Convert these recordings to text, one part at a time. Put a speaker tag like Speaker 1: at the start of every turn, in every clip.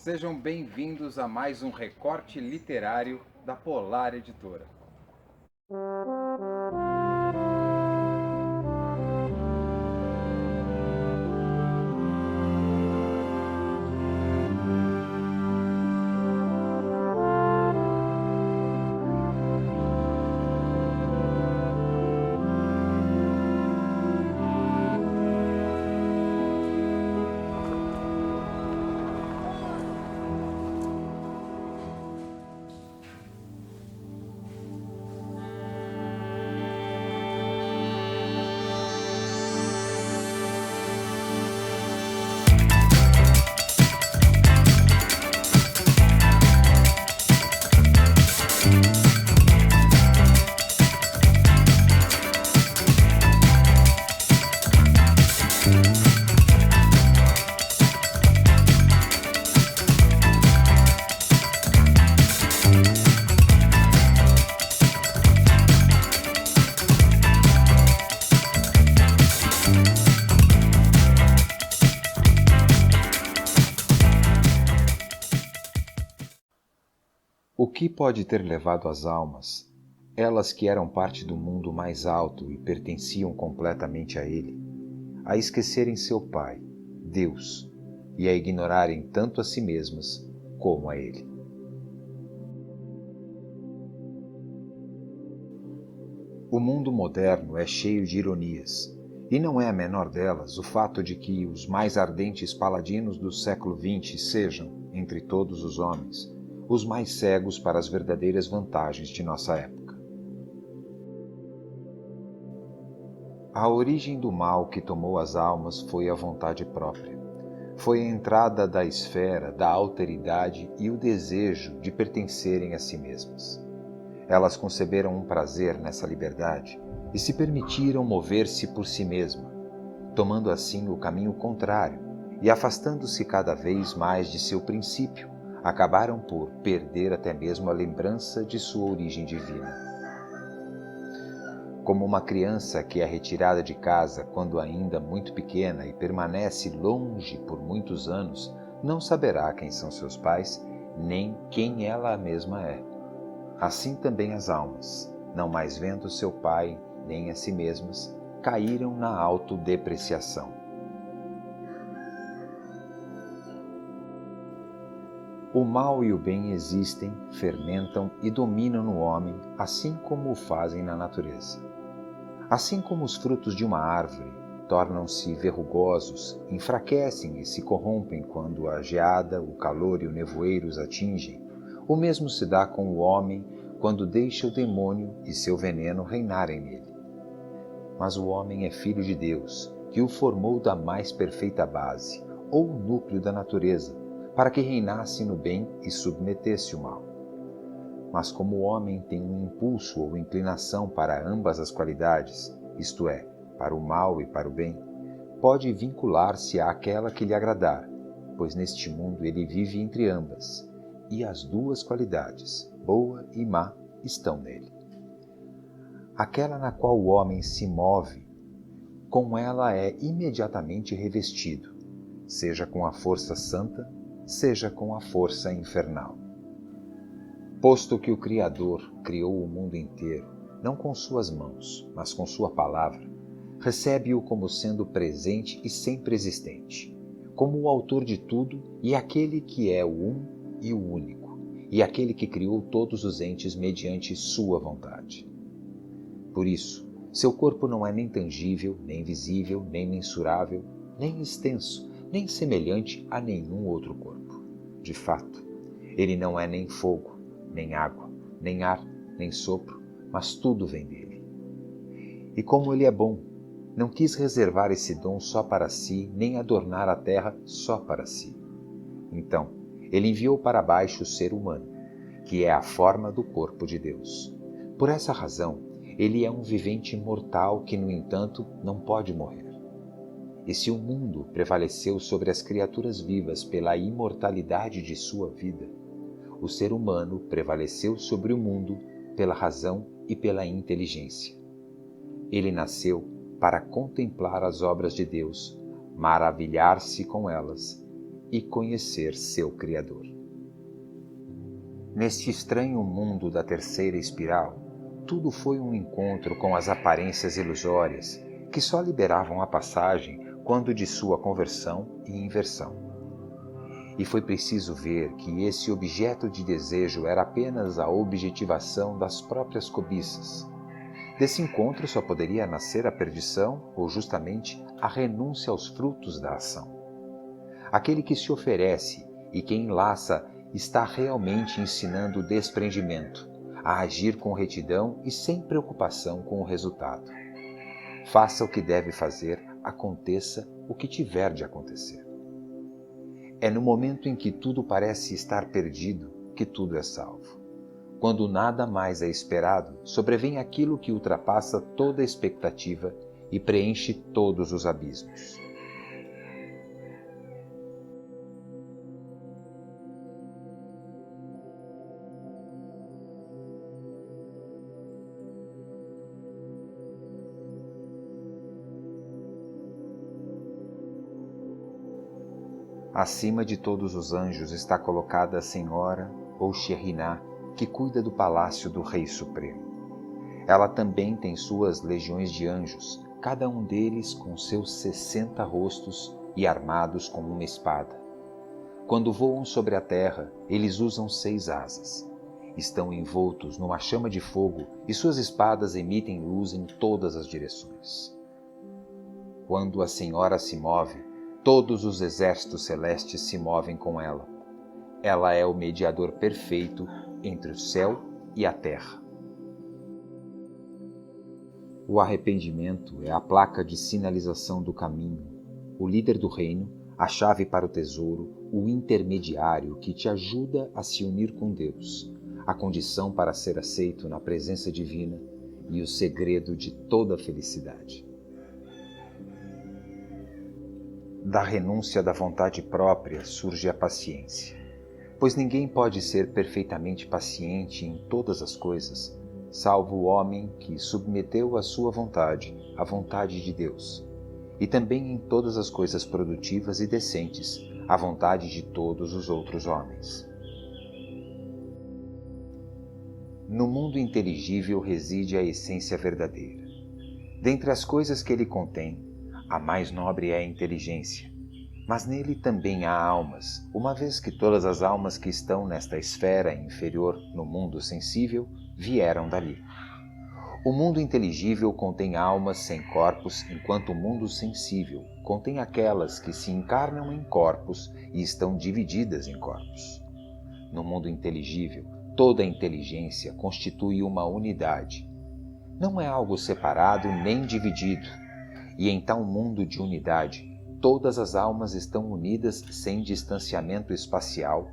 Speaker 1: Sejam bem-vindos a mais um recorte literário da Polar Editora. O que pode ter levado as almas, elas que eram parte do mundo mais alto e pertenciam completamente a ele, a esquecerem seu Pai, Deus, e a ignorarem tanto a si mesmas como a ele? O mundo moderno é cheio de ironias, e não é a menor delas o fato de que os mais ardentes paladinos do século XX sejam, entre todos os homens, os mais cegos para as verdadeiras vantagens de nossa época. A origem do mal que tomou as almas foi a vontade própria. Foi a entrada da esfera da alteridade e o desejo de pertencerem a si mesmas. Elas conceberam um prazer nessa liberdade e se permitiram mover-se por si mesma, tomando assim o caminho contrário e afastando-se cada vez mais de seu princípio, acabaram por perder até mesmo a lembrança de sua origem divina. Como uma criança que é retirada de casa quando ainda muito pequena e permanece longe por muitos anos, não saberá quem são seus pais, nem quem ela mesma é. Assim também as almas, não mais vendo seu pai nem a si mesmas, caíram na autodepreciação. O mal e o bem existem, fermentam e dominam no homem, assim como o fazem na natureza. Assim como os frutos de uma árvore tornam-se verrugosos, enfraquecem e se corrompem quando a geada, o calor e o nevoeiro os atingem, o mesmo se dá com o homem quando deixa o demônio e seu veneno reinarem nele. Mas o homem é filho de Deus, que o formou da mais perfeita base, ou núcleo da natureza, para que reinasse no bem e submetesse o mal. Mas como o homem tem um impulso ou inclinação para ambas as qualidades, isto é, para o mal e para o bem, pode vincular-se àquela que lhe agradar, pois neste mundo ele vive entre ambas, e as duas qualidades, boa e má, estão nele. Aquela na qual o homem se move, com ela é imediatamente revestido, seja com a força santa, seja com a força infernal. Posto que o Criador criou o mundo inteiro, não com suas mãos, mas com sua palavra, recebe-o como sendo presente e sempre existente, como o autor de tudo e aquele que é o um e o único, e aquele que criou todos os entes mediante sua vontade. Por isso, seu corpo não é nem tangível, nem visível, nem mensurável, nem extenso, nem semelhante a nenhum outro corpo. De fato, ele não é nem fogo, nem água, nem ar, nem sopro, mas tudo vem dele. E como ele é bom, não quis reservar esse dom só para si, nem adornar a terra só para si. Então, ele enviou para baixo o ser humano, que é a forma do corpo de Deus. Por essa razão, ele é um vivente mortal que, no entanto, não pode morrer. E se o mundo prevaleceu sobre as criaturas vivas pela imortalidade de sua vida, o ser humano prevaleceu sobre o mundo pela razão e pela inteligência. Ele nasceu para contemplar as obras de Deus, maravilhar-se com elas e conhecer seu Criador. Neste estranho mundo da terceira espiral, tudo foi um encontro com as aparências ilusórias, que só liberavam a passagem quando de sua conversão e inversão. E foi preciso ver que esse objeto de desejo era apenas a objetivação das próprias cobiças. Desse encontro só poderia nascer a perdição ou justamente a renúncia aos frutos da ação. Aquele que se oferece e que enlaça está realmente ensinando o desprendimento, a agir com retidão e sem preocupação com o resultado. Faça o que deve fazer, aconteça o que tiver de acontecer. É no momento em que tudo parece estar perdido que tudo é salvo. Quando nada mais é esperado, sobrevém aquilo que ultrapassa toda a expectativa e preenche todos os abismos. Acima de todos os anjos está colocada a Senhora, ou Shekhinah, que cuida do palácio do Rei Supremo. Ela também tem suas legiões de anjos, cada um deles com seus 60 rostos e armados com uma espada. Quando voam sobre a terra, eles usam 6 asas. Estão envoltos numa chama de fogo e suas espadas emitem luz em todas as direções. Quando a Senhora se move, todos os exércitos celestes se movem com ela. Ela é o mediador perfeito entre o céu e a terra. O arrependimento é a placa de sinalização do caminho, o líder do reino, a chave para o tesouro, o intermediário que te ajuda a se unir com Deus, a condição para ser aceito na presença divina e o segredo de toda a felicidade. Da renúncia da vontade própria surge a paciência, pois ninguém pode ser perfeitamente paciente em todas as coisas, salvo o homem que submeteu a sua vontade à vontade de Deus, e também em todas as coisas produtivas e decentes, à vontade de todos os outros homens. No mundo inteligível reside a essência verdadeira. Dentre as coisas que ele contém, a mais nobre é a inteligência, mas nele também há almas, uma vez que todas as almas que estão nesta esfera inferior no mundo sensível vieram dali. O mundo inteligível contém almas sem corpos, enquanto o mundo sensível contém aquelas que se encarnam em corpos e estão divididas em corpos. No mundo inteligível, toda a inteligência constitui uma unidade. Não é algo separado nem dividido. E em tal mundo de unidade, todas as almas estão unidas sem distanciamento espacial,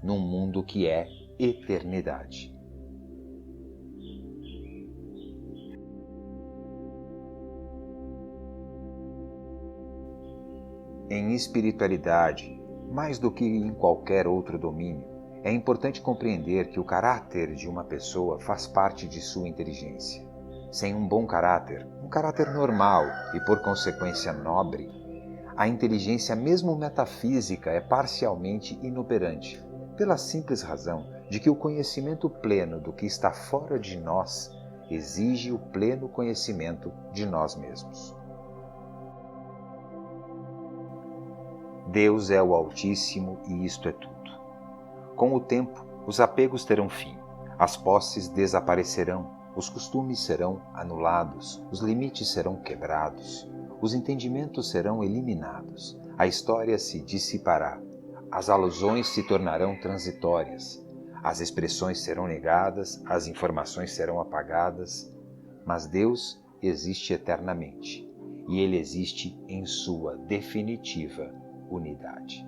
Speaker 1: num mundo que é eternidade. Em espiritualidade, mais do que em qualquer outro domínio, é importante compreender que o caráter de uma pessoa faz parte de sua inteligência. Sem um bom caráter, um caráter normal e, por consequência, nobre, a inteligência, mesmo metafísica, é parcialmente inoperante, pela simples razão de que o conhecimento pleno do que está fora de nós exige o pleno conhecimento de nós mesmos. Deus é o Altíssimo e isto é tudo. Com o tempo, os apegos terão fim, as posses desaparecerão, os costumes serão anulados, os limites serão quebrados, os entendimentos serão eliminados, a história se dissipará, as alusões se tornarão transitórias, as expressões serão negadas, as informações serão apagadas, mas Deus existe eternamente, e Ele existe em sua definitiva unidade.